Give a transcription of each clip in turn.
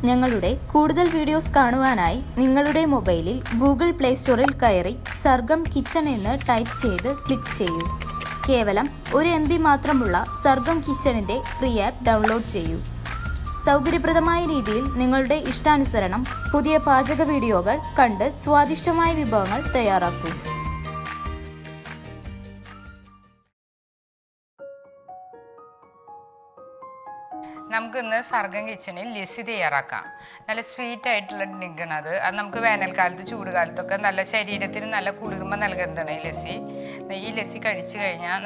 ഞങ്ങളുടെ കൂടുതൽ വീഡിയോസ് കാണുവാനായി നിങ്ങളുടെ മൊബൈലിൽ ഗൂഗിൾ പ്ലേ സ്റ്റോറിൽ കയറി സർഗം കിച്ചൺ എന്ന് ടൈപ്പ് ചെയ്ത് ക്ലിക്ക് ചെയ്യൂ. കേവലം 1 MB മാത്രമുള്ള സർഗം കിച്ചണിൻ്റെ ഫ്രീ ആപ്പ് ഡൗൺലോഡ് ചെയ്യൂ. സൗകര്യപ്രദമായ രീതിയിൽ നിങ്ങളുടെ ഇഷ്ടാനുസരണം പുതിയ പാചക വീഡിയോകൾ കണ്ട് സ്വാദിഷ്ടമായ വിഭവങ്ങൾ തയ്യാറാക്കൂ. നമുക്ക് ഇന്ന് സർഗം കിച്ചണിൽ ലസ്സി തയ്യാറാക്കാം. നല്ല സ്വീറ്റ് ആയിട്ടുള്ള ഡ്രിങ്കാണ് അത് നമുക്ക് വേനൽക്കാലത്ത് ചൂടുകാലത്തൊക്കെ നല്ല ശരീരത്തിന് നല്ല കുളിർമ നൽകുന്നതാണ് ഈ ലസ്സി. ഈ ലസ്സി കഴിച്ചു കഴിഞ്ഞാൽ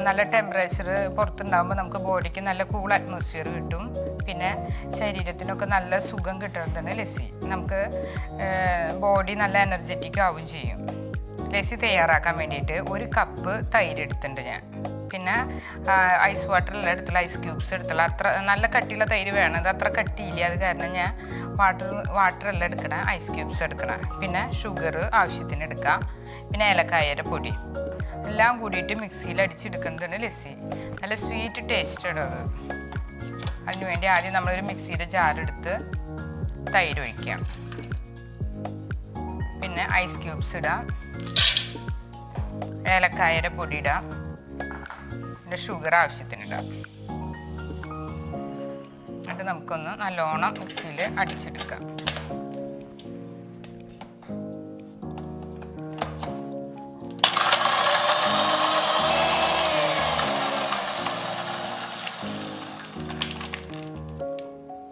നല്ല ടെമ്പറേച്ചർ പുറത്തുണ്ടാകുമ്പോൾ നമുക്ക് ബോഡിക്ക് നല്ല കൂൾ അറ്റ്മോസ്ഫിയർ കിട്ടും. പിന്നെ ശരീരത്തിനൊക്കെ നല്ല സുഖം കിട്ടുന്നതാണ് ലസ്സി. നമുക്ക് ബോഡി നല്ല എനർജറ്റിക് ആവുകയും ചെയ്യും. ലസ്സി തയ്യാറാക്കാൻ വേണ്ടിയിട്ട് 1 കപ്പ് തൈര് എടുത്തിട്ടുണ്ട് ഞാൻ. പിന്നെ ഐസ് വാട്ടറെല്ലാം എടുത്തുള്ള ഐസ് ക്യൂബ്സ് എടുത്തുള്ള അത്ര നല്ല കട്ടിയുള്ള തൈര് വേണം. അത് അത്ര കട്ടിയില്ല, അത് കാരണം ഞാൻ വാട്ടറെല്ലാം എടുക്കണം, ഐസ് ക്യൂബ്സ് എടുക്കണം. പിന്നെ ഷുഗർ ആവശ്യത്തിന് എടുക്കാം. പിന്നെ ഏലക്കായയുടെ പൊടി എല്ലാം കൂടിയിട്ട് മിക്സിയിൽ അടിച്ചെടുക്കുന്നതാണ് ലസ്സി. നല്ല സ്വീറ്റ് ടേസ്റ്റാണ് അത്. അതിനുവേണ്ടി ആദ്യം നമ്മളൊരു മിക്സിയുടെ ജാറെടുത്ത് തൈര് ഒഴിക്കാം. പിന്നെ ഐസ് ക്യൂബ്സ് ഇടാം, ഏലക്കായയുടെ പൊടി ഇടാം, പിന്നെ ഷുഗർ ആവശ്യത്തിനിടാം. എന്നിട്ട് നമുക്കൊന്ന് നല്ലോണം മിക്സിയിൽ അടിച്ചെടുക്കാം.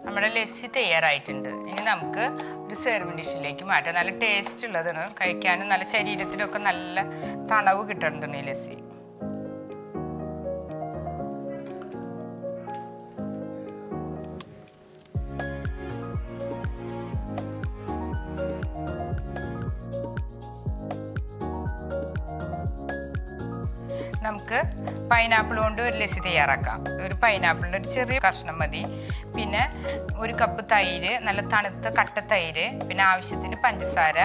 നമ്മുടെ ലസ്സി തയ്യാറായിട്ടുണ്ട്. ഇനി നമുക്ക് ഒരു സെർവിങ് ഡിഷിലേക്ക് മാറ്റാം. നല്ല ടേസ്റ്റ് ഉള്ളതാണ്, കഴിക്കാനും നല്ല ശരീരത്തിനൊക്കെ നല്ല തണവ് കിട്ടുന്നതാണ് ഈ ലസ്സി. നമുക്ക് പൈനാപ്പിൾ കൊണ്ട് ഒരു ലസ്സി തയ്യാറാക്കാം. ഒരു പൈനാപ്പിളിൻ്റെ ഒരു ചെറിയ കഷ്ണം മതി. പിന്നെ 1 കപ്പ് തൈര്, നല്ല തണുത്ത കട്ട തൈര്, പിന്നെ ആവശ്യത്തിന് പഞ്ചസാര,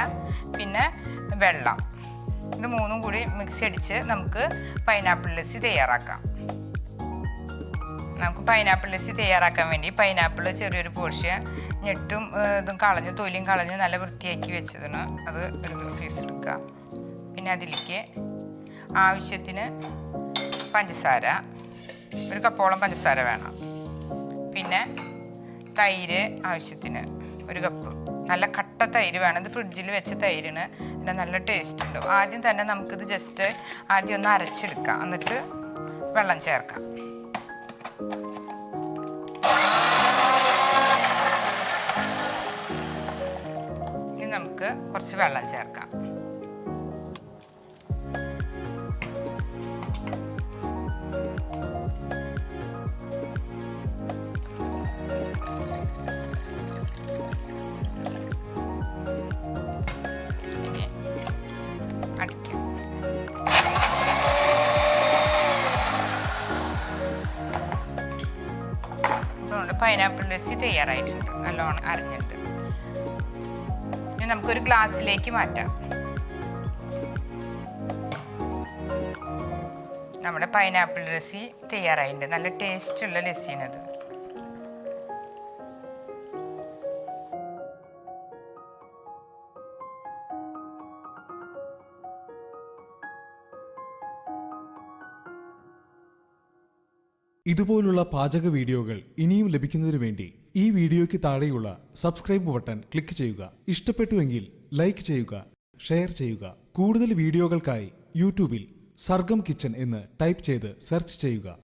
പിന്നെ വെള്ളം. ഇത് 3ഉം കൂടി മിക്സി അടിച്ച് നമുക്ക് പൈനാപ്പിൾ ലസ്സി തയ്യാറാക്കാം. നമുക്ക് പൈനാപ്പിൾ ലസ്സി തയ്യാറാക്കാൻ വേണ്ടി പൈനാപ്പിൾ ചെറിയൊരു പോർഷൻ ഞെട്ടും ഇതും കളഞ്ഞ് തൊലിയും കളഞ്ഞ് നല്ല വൃത്തിയാക്കി വെച്ചതാണ്. അത് ഒരു പീസ് എടുക്കുക. പിന്നെ അതിലേക്ക് ആവശ്യത്തിന് പഞ്ചസാര, 1 കപ്പോളം പഞ്ചസാര വേണം. പിന്നെ തൈര് ആവശ്യത്തിന് 1 കപ്പ്. നല്ല കട്ട തൈര് വേണം. ഇത് ഫ്രിഡ്ജിൽ വെച്ച തൈരിന് പിന്നെ നല്ല ടേസ്റ്റ് ഉണ്ട്. ആദ്യം തന്നെ നമുക്കിത് ജസ്റ്റ് ആദ്യം ഒന്ന് അരച്ചെടുക്കാം, എന്നിട്ട് വെള്ളം ചേർക്കാം. ഇനി നമുക്ക് കുറച്ച് വെള്ളം ചേർക്കാം. പൈനാപ്പിൾ ലസ്സി തയ്യാറായിട്ടുണ്ട്, നല്ലോണം അരിഞ്ഞിട്ട്. ഇനി നമുക്കൊരു ഗ്ലാസ്സിലേക്ക് മാറ്റാം. നമ്മുടെ പൈനാപ്പിൾ ലസ്സി തയ്യാറായിട്ടുണ്ട്. നല്ല ടേസ്റ്റുള്ള ലസ്സിയാണത്. ഇതുപോലുള്ള പാചക വീഡിയോകൾ ഇനിയും ലഭിക്കുന്നതിനു വേണ്ടി ഈ വീഡിയോയ്ക്ക് താഴെയുള്ള സബ്സ്ക്രൈബ് ബട്ടൺ ക്ലിക്ക് ചെയ്യുക. ഇഷ്ടപ്പെട്ടുവെങ്കിൽ ലൈക്ക് ചെയ്യുക, ഷെയർ ചെയ്യുക. കൂടുതൽ വീഡിയോകൾക്കായി യൂട്യൂബിൽ സർഗം കിച്ചൺ എന്ന് ടൈപ്പ് ചെയ്ത് സെർച്ച് ചെയ്യുക.